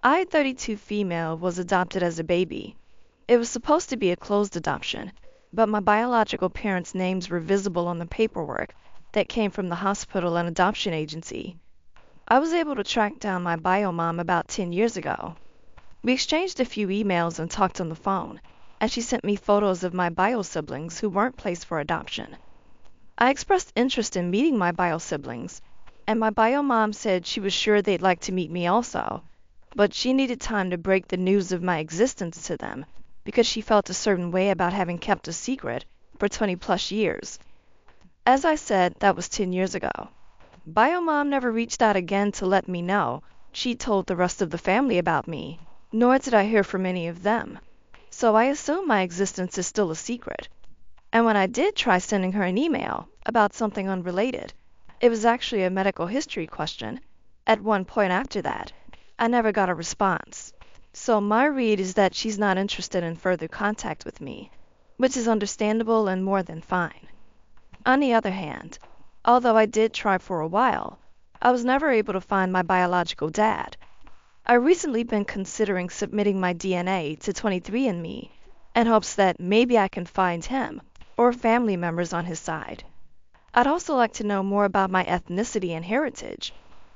I-32 female was adopted as a baby. It was supposed to be a closed adoption, but my biological parents' names were visible on the paperwork that came from the hospital and adoption agency. I was able to track down my bio mom about 10 years ago. We exchanged a few emails and talked on the phone, and she sent me photos of my bio siblings who weren't placed for adoption. I expressed interest in meeting my bio siblings, and my bio mom said she was sure they'd like to meet me also, but she needed time to break the news of my existence to them because she felt a certain way about having kept a secret for 20 plus years. As I said, that was 10 years ago. Bio mom never reached out again to let me know she told the rest of the family about me, nor did I hear from any of them. So I assume my existence is still a secret. And when I did try sending her an email about something unrelated, it was actually a medical history question. At one point after that, I never got a response. So my read is that she's not interested in further contact with me, which is understandable and more than fine. On the other hand, although I did try for a while, I was never able to find my biological dad. I recently been considering submitting my DNA to 23andMe in hopes that maybe I can find him or family members on his side. I'd also like to know more about my ethnicity and heritage,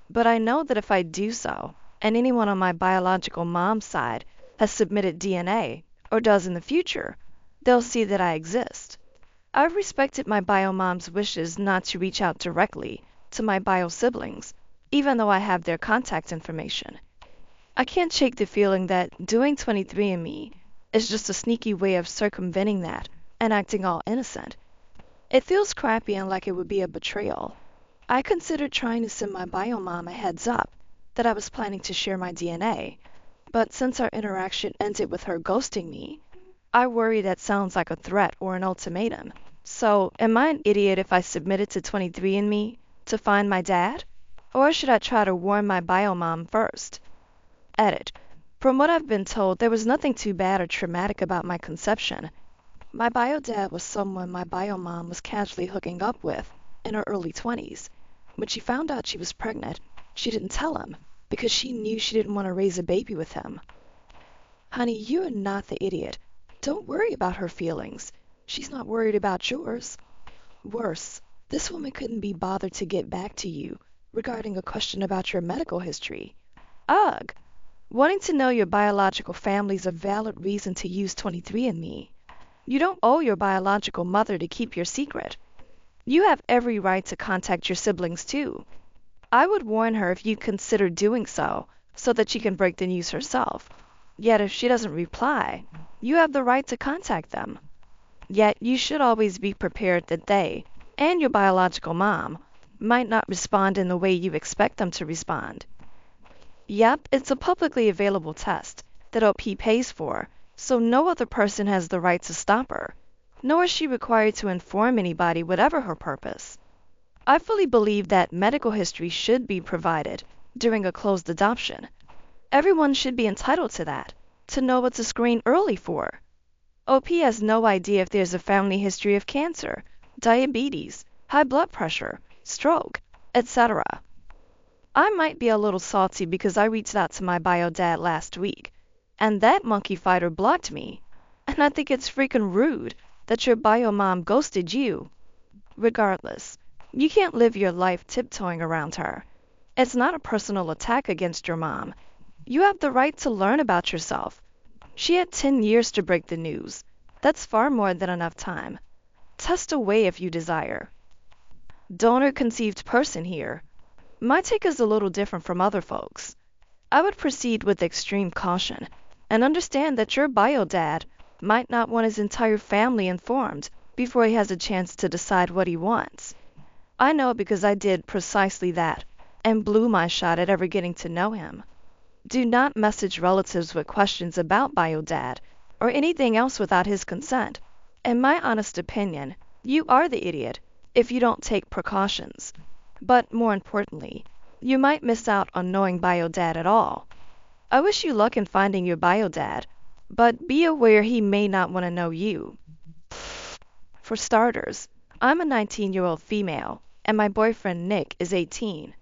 but I know that if I do so, and anyone on my biological mom's side has submitted DNA or does in the future, they'll see that I exist. I've respected my bio mom's wishes not to reach out directly to my bio siblings, even though I have their contact information. I can't shake the feeling that doing 23andMe is just a sneaky way of circumventing that and acting all innocent. It feels crappy and like it would be a betrayal. I considered trying to send my bio mom a heads up that I was planning to share my DNA, but since our interaction ended with her ghosting me, I worry that sounds like a threat or an ultimatum. So, am I an idiot if I submitted to 23andMe to find my dad? Or should I try to warn my bio mom first? Edit. From what I've been told, there was nothing too bad or traumatic about my conception. My bio dad was someone my bio mom was casually hooking up with in her early 20s. When she found out she was pregnant, she didn't tell him because she knew she didn't want to raise a baby with him. Honey, you're not the idiot. Don't worry about her feelings. She's not worried about yours. Worse, this woman couldn't be bothered to get back to you regarding a question about your medical history. Ugh! Wanting to know your biological family's a valid reason to use 23andMe. You don't owe your biological mother to keep your secret. You have every right to contact your siblings too. I would warn her if you consider doing so that she can break the news herself. Yet if she doesn't reply, you have the right to contact them. Yet you should always be prepared that they, and your biological mom, might not respond in the way you expect them to respond. Yep, it's a publicly available test that OP pays for, so no other person has the right to stop her, nor is she required to inform anybody whatever her purpose. I fully believe that medical history should be provided during a closed adoption. Everyone should be entitled to that, to know what to screen early for. OP has no idea if there's a family history of cancer, diabetes, high blood pressure, stroke, etc. I might be a little salty because I reached out to my bio dad last week, and that monkey fighter blocked me. And I think it's freaking rude that your bio mom ghosted you. Regardless, you can't live your life tiptoeing around her. It's not a personal attack against your mom. You have the right to learn about yourself. She had 10 years to break the news. That's far more than enough time. Test away if you desire. Donor-conceived person here. My take is a little different from other folks. I would proceed with extreme caution and understand that your bio dad might not want his entire family informed before he has a chance to decide what he wants. I know because I did precisely that and blew my shot at ever getting to know him. Do not message relatives with questions about bio dad or anything else without his consent. In my honest opinion, you are the idiot if you don't take precautions. But more importantly, you might miss out on knowing bio dad at all. I wish you luck in finding your bio dad, but be aware he may not want to know you. For starters, I'm a 19-year-old female, and my boyfriend Nick is 18.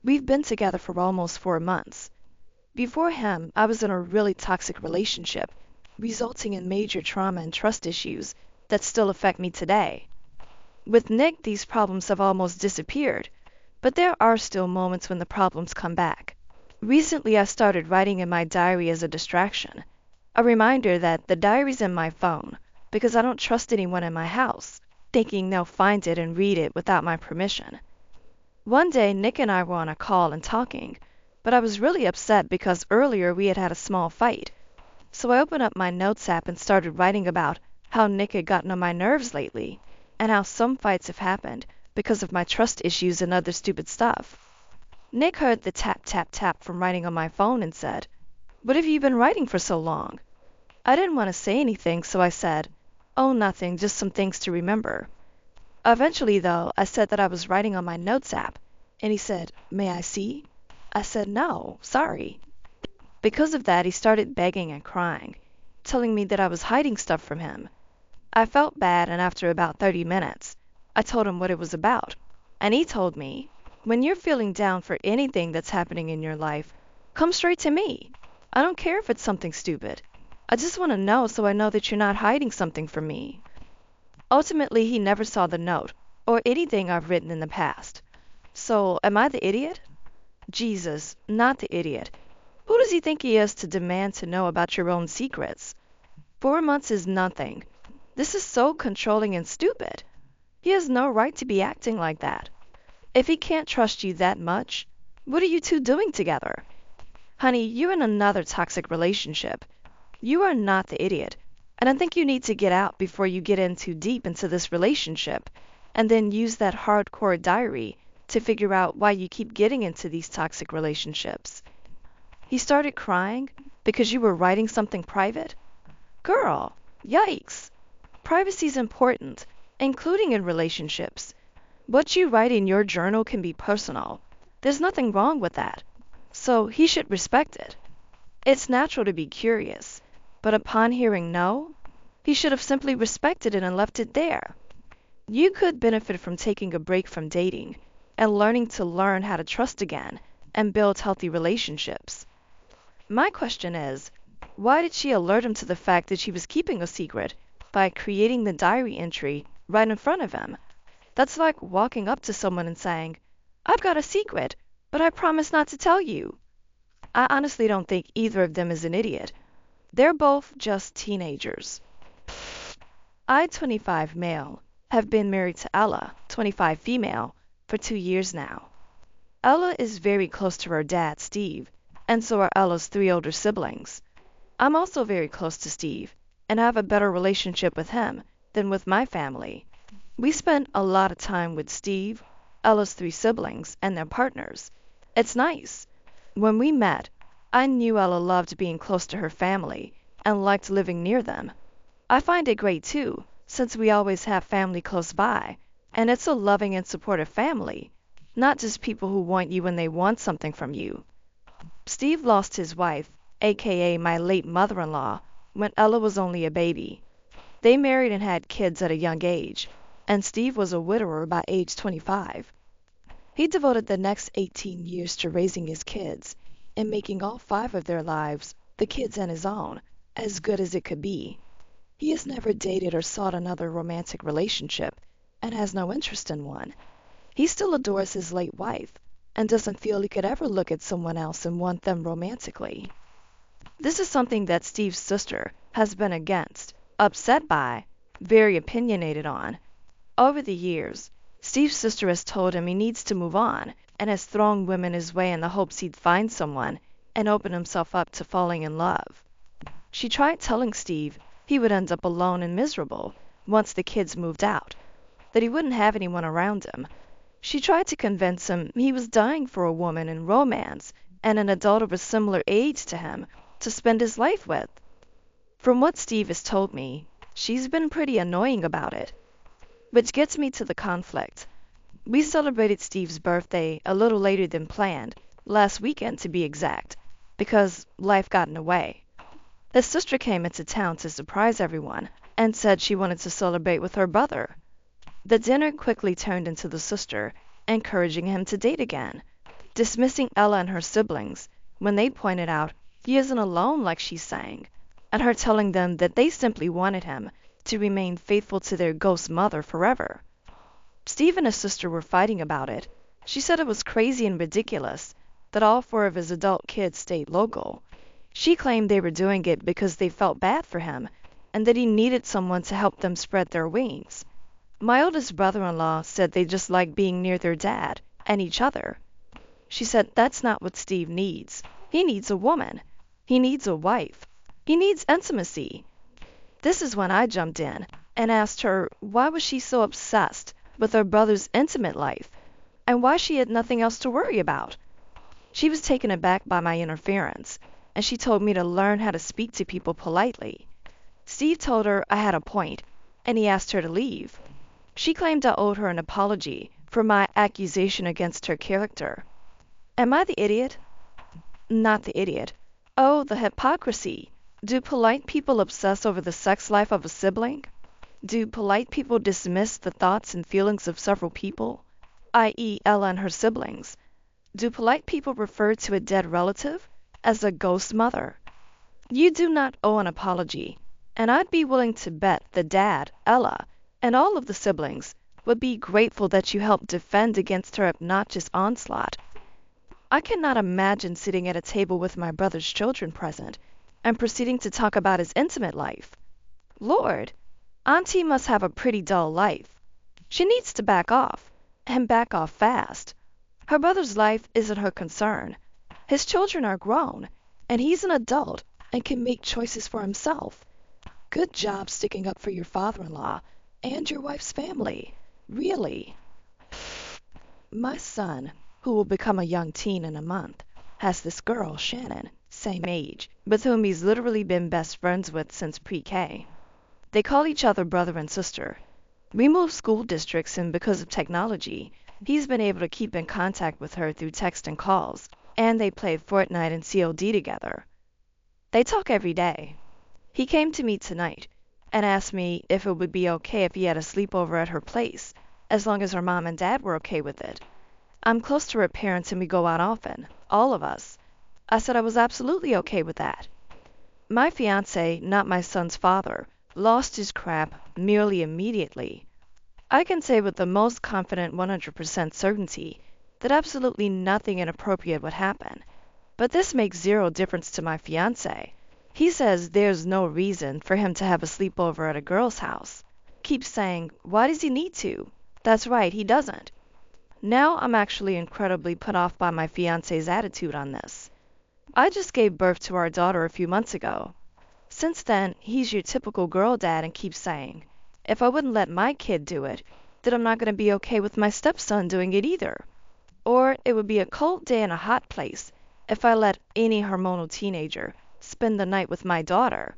We've been together for almost 4 months. Before him, I was in a really toxic relationship, resulting in major trauma and trust issues that still affect me today. With Nick, these problems have almost disappeared, but there are still moments when the problems come back. Recently, I started writing in my diary as a distraction, a reminder that the diary's in my phone because I don't trust anyone in my house, thinking they'll find it and read it without my permission. One day, Nick and I were on a call and talking, but I was really upset because earlier we had had a small fight. So I opened up my notes app and started writing about how Nick had gotten on my nerves lately, and how some fights have happened because of my trust issues and other stupid stuff. Nick heard the tap, tap, tap from writing on my phone and said, "What have you been writing for so long?" I didn't want to say anything, so I said, "Oh, nothing, just some things to remember." Eventually, though, I said that I was writing on my notes app, and he said, "May I see?" I said, "No, sorry." Because of that, he started begging and crying, telling me that I was hiding stuff from him. I felt bad, and after about 30 minutes, I told him what it was about. And he told me, "When you're feeling down for anything that's happening in your life, come straight to me. I don't care if it's something stupid. I just want to know so I know that you're not hiding something from me." Ultimately, he never saw the note or anything I've written in the past. So, am I the idiot? Jesus, not the idiot. Who does he think he is to demand to know about your own secrets? 4 months is nothing. This is so controlling and stupid. He has no right to be acting like that. If he can't trust you that much, what are you two doing together? Honey, you're in another toxic relationship. You are not the idiot, and I think you need to get out before you get in too deep into this relationship, and then use that hardcore diary to figure out why you keep getting into these toxic relationships. He started crying because you were writing something private? Girl, yikes. Privacy is important, including in relationships. What you write in your journal can be personal. There's nothing wrong with that. So he should respect it. It's natural to be curious, but upon hearing no, he should have simply respected it and left it there. You could benefit from taking a break from dating and learn how to trust again and build healthy relationships. My question is, why did she alert him to the fact that she was keeping a secret by creating the diary entry right in front of him? That's like walking up to someone and saying, "I've got a secret, but I promise not to tell you." I honestly don't think either of them is an idiot. They're both just teenagers. I, 25 male, have been married to Ella, 25 female, for 2 years now. Ella is very close to her dad, Steve, and so are Ella's 3 older siblings. I'm also very close to Steve, and have a better relationship with him than with my family. We spent a lot of time with Steve, Ella's 3 siblings, and their partners. It's nice. When we met, I knew Ella loved being close to her family and liked living near them. I find it great too, since we always have family close by, and it's a loving and supportive family, not just people who want you when they want something from you. Steve lost his wife, aka my late mother-in-law, when Ella was only a baby. They married and had kids at a young age, and Steve was a widower by age 25. He devoted the next 18 years to raising his kids and making all 5 of their lives, the kids and his own, as good as it could be. He has never dated or sought another romantic relationship and has no interest in one. He still adores his late wife and doesn't feel he could ever look at someone else and want them romantically. This is something that Steve's sister has been against, upset by, very opinionated on. Over the years, Steve's sister has told him he needs to move on and has thrown women his way in the hopes he'd find someone and open himself up to falling in love. She tried telling Steve he would end up alone and miserable once the kids moved out, that he wouldn't have anyone around him. She tried to convince him he was dying for a woman in romance and an adult of a similar age to him to spend his life with. From what Steve has told me, she's been pretty annoying about it. Which gets me to the conflict. We celebrated Steve's birthday a little later than planned, last weekend to be exact, because life got in the way. His sister came into town to surprise everyone and said she wanted to celebrate with her brother. The dinner quickly turned into the sister encouraging him to date again, dismissing Ella and her siblings, when they pointed out he isn't alone like she's saying, and her telling them that they simply wanted him to remain faithful to their ghost mother forever. Steve and his sister were fighting about it. She said it was crazy and ridiculous that all four of his adult kids stayed local. She claimed they were doing it because they felt bad for him and that he needed someone to help them spread their wings. My oldest brother-in-law said they just like being near their dad and each other. She said that's not what Steve needs. He needs a woman. He needs a wife. He needs intimacy. This is when I jumped in and asked her why was she so obsessed with her brother's intimate life and why she had nothing else to worry about. She was taken aback by my interference, and she told me to learn how to speak to people politely. Steve told her I had a point, and he asked her to leave. She claimed I owed her an apology for my accusation against her character. Am I the idiot? Not the idiot. Oh, the hypocrisy. Do polite people obsess over the sex life of a sibling? Do polite people dismiss the thoughts and feelings of several people, i.e. Ella and her siblings? Do polite people refer to a dead relative as a ghost mother? You do not owe an apology, and I'd be willing to bet the dad, Ella, and all of the siblings would be grateful that you helped defend against her obnoxious onslaught. I cannot imagine sitting at a table with my brother's children present and proceeding to talk about his intimate life. Lord, Auntie must have a pretty dull life. She needs to back off, and back off fast. Her brother's life isn't her concern. His children are grown, and he's an adult and can make choices for himself. Good job sticking up for your father-in-law and your wife's family. Really. My son, who will become a young teen in a month, has this girl, Shannon, same age, with whom he's literally been best friends with since pre-K. They call each other brother and sister. We moved school districts, and because of technology, he's been able to keep in contact with her through text and calls, and they play Fortnite and COD together. They talk every day. He came to me tonight and asked me if it would be okay if he had a sleepover at her place, as long as her mom and dad were okay with it. I'm close to her parents and we go out often, all of us. I said I was absolutely okay with that. My fiancé, not my son's father, lost his crap nearly immediately. I can say with the most confident 100% certainty that absolutely nothing inappropriate would happen. But this makes zero difference to my fiancé. He says there's no reason for him to have a sleepover at a girl's house. Keeps saying, why does he need to? That's right, he doesn't. Now I'm actually incredibly put off by my fiancé's attitude on this. I just gave birth to our daughter a few months ago. Since then, he's your typical girl dad and keeps saying, if I wouldn't let my kid do it, then I'm not going to be okay with my stepson doing it either. Or it would be a cold day in a hot place if I let any hormonal teenager spend the night with my daughter.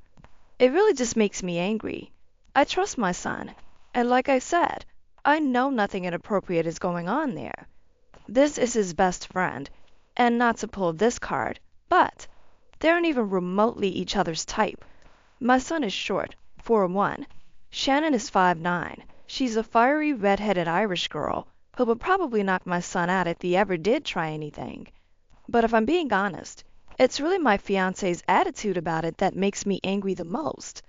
It really just makes me angry. I trust my son, and like I said, I know nothing inappropriate is going on there. This is his best friend, and not to pull this card, but they aren't even remotely each other's type. My son is short, 4'1". Shannon is 5'9". She's a fiery red-headed Irish girl who would probably knock my son out if he ever did try anything. But if I'm being honest, it's really my fiancé's attitude about it that makes me angry the most.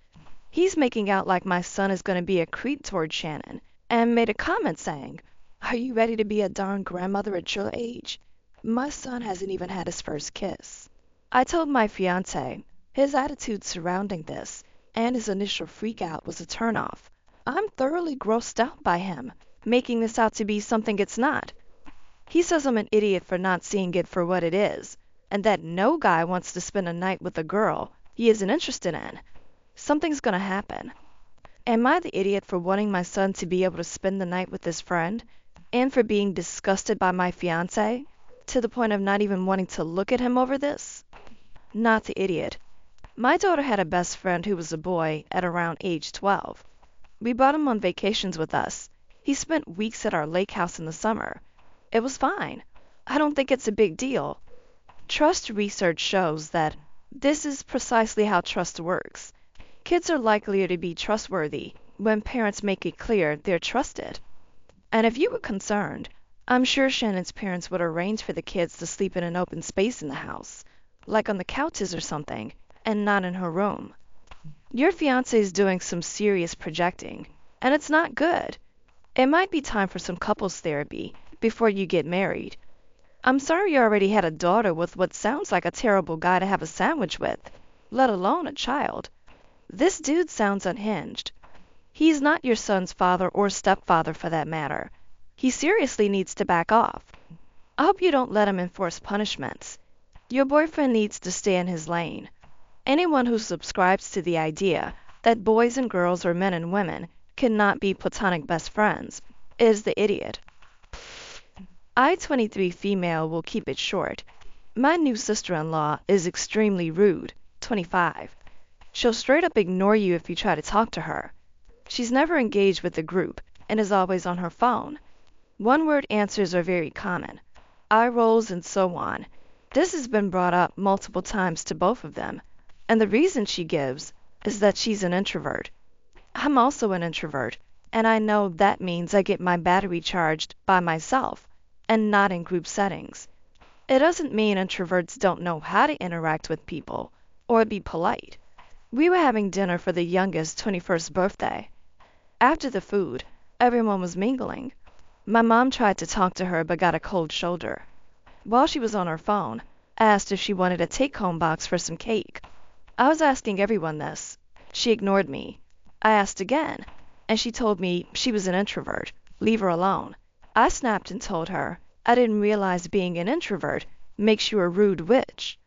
He's making out like my son is going to be a creep toward Shannon, and made a comment saying, are you ready to be a darn grandmother at your age? My son hasn't even had his first kiss. I told my fiancé his attitude surrounding this and his initial freak out was a turnoff. I'm thoroughly grossed out by him, making this out to be something it's not. He says I'm an idiot for not seeing it for what it is, and that no guy wants to spend a night with a girl he isn't interested in. Something's gonna happen. Am I the idiot for wanting my son to be able to spend the night with his friend, and for being disgusted by my fiancé, to the point of not even wanting to look at him over this? Not the idiot. My daughter had a best friend who was a boy at around age 12. We brought him on vacations with us. He spent weeks at our lake house in the summer. It was fine. I don't think it's a big deal. Trust research shows that this is precisely how trust works. Kids are likelier to be trustworthy when parents make it clear they're trusted. And if you were concerned, I'm sure Shannon's parents would arrange for the kids to sleep in an open space in the house, like on the couches or something, and not in her room. Your fiance is doing some serious projecting, and it's not good. It might be time for some couples therapy before you get married. I'm sorry you already had a daughter with what sounds like a terrible guy to have a sandwich with, let alone a child. This dude sounds unhinged. He's not your son's father or stepfather for that matter. He seriously needs to back off. I hope you don't let him enforce punishments. Your boyfriend needs to stay in his lane. Anyone who subscribes to the idea that boys and girls or men and women cannot be platonic best friends is the idiot. I-23 female will keep it short. My new sister-in-law is extremely rude, 25. She'll straight up ignore you if you try to talk to her. She's never engaged with the group and is always on her phone. One-word answers are very common. Eye rolls and so on. This has been brought up multiple times to both of them, and the reason she gives is that she's an introvert. I'm also an introvert, and I know that means I get my battery charged by myself and not in group settings. It doesn't mean introverts don't know how to interact with people or be polite. We were having dinner for the youngest 21st birthday. After the food, everyone was mingling. My mom tried to talk to her but got a cold shoulder. While she was on her phone, I asked if she wanted a take-home box for some cake. I was asking everyone this. She ignored me. I asked again, and she told me she was an introvert. Leave her alone. I snapped and told her I didn't realize being an introvert makes you a rude witch.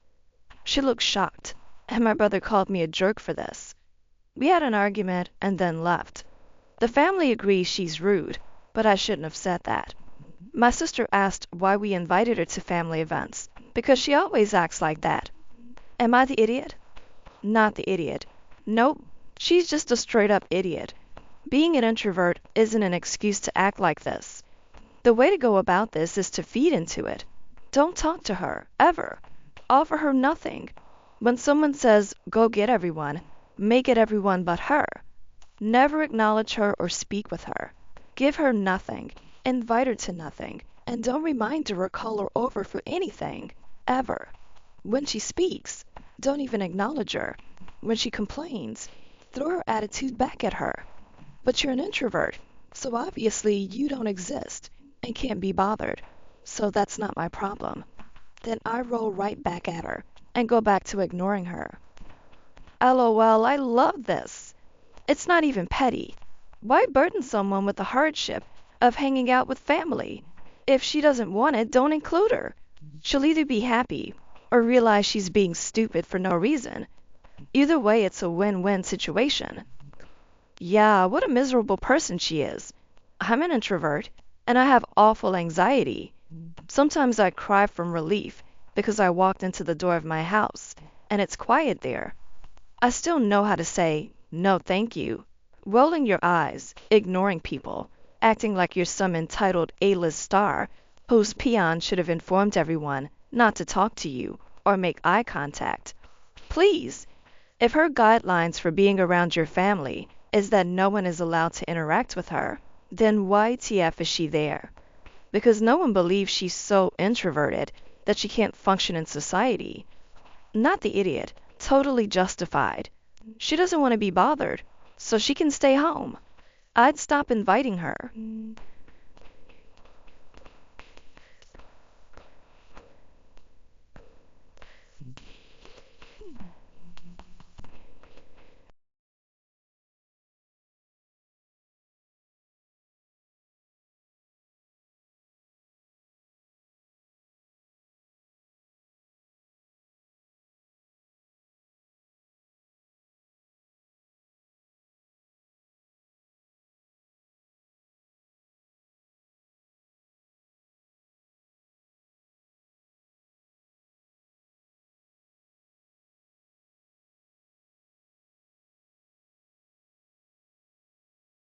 She looked shocked, and my brother called me a jerk for this. We had an argument and then left. The family agrees she's rude, but I shouldn't have said that. My sister asked why we invited her to family events, because she always acts like that. Am I the idiot? Not the idiot. Nope, she's just a straight up idiot. Being an introvert isn't an excuse to act like this. The way to go about this is to feed into it. Don't talk to her, ever. Offer her nothing. When someone says, go get everyone, make it everyone but her. Never acknowledge her or speak with her. Give her nothing. Invite her to nothing. And don't remind her or call her over for anything, ever. When she speaks, don't even acknowledge her. When she complains, throw her attitude back at her. But you're an introvert, so obviously you don't exist and can't be bothered. So that's not my problem. Then I roll right back at her and go back to ignoring her. LOL, I love this. It's not even petty. Why burden someone with the hardship of hanging out with family? If she doesn't want it, don't include her. She'll either be happy or realize she's being stupid for no reason. Either way, it's a win-win situation. Yeah, what a miserable person she is. I'm an introvert, and I have awful anxiety. Sometimes I cry from relief because I walked into the door of my house, and it's quiet there. I still know how to say, no thank you. Rolling your eyes, ignoring people, acting like you're some entitled A-list star whose peon should have informed everyone not to talk to you or make eye contact. Please, if her guidelines for being around your family is that no one is allowed to interact with her, then why TF is she there? Because no one believes she's so introverted that she can't function in society. Not the idiot, totally justified. She doesn't want to be bothered, so she can stay home. I'd stop inviting her.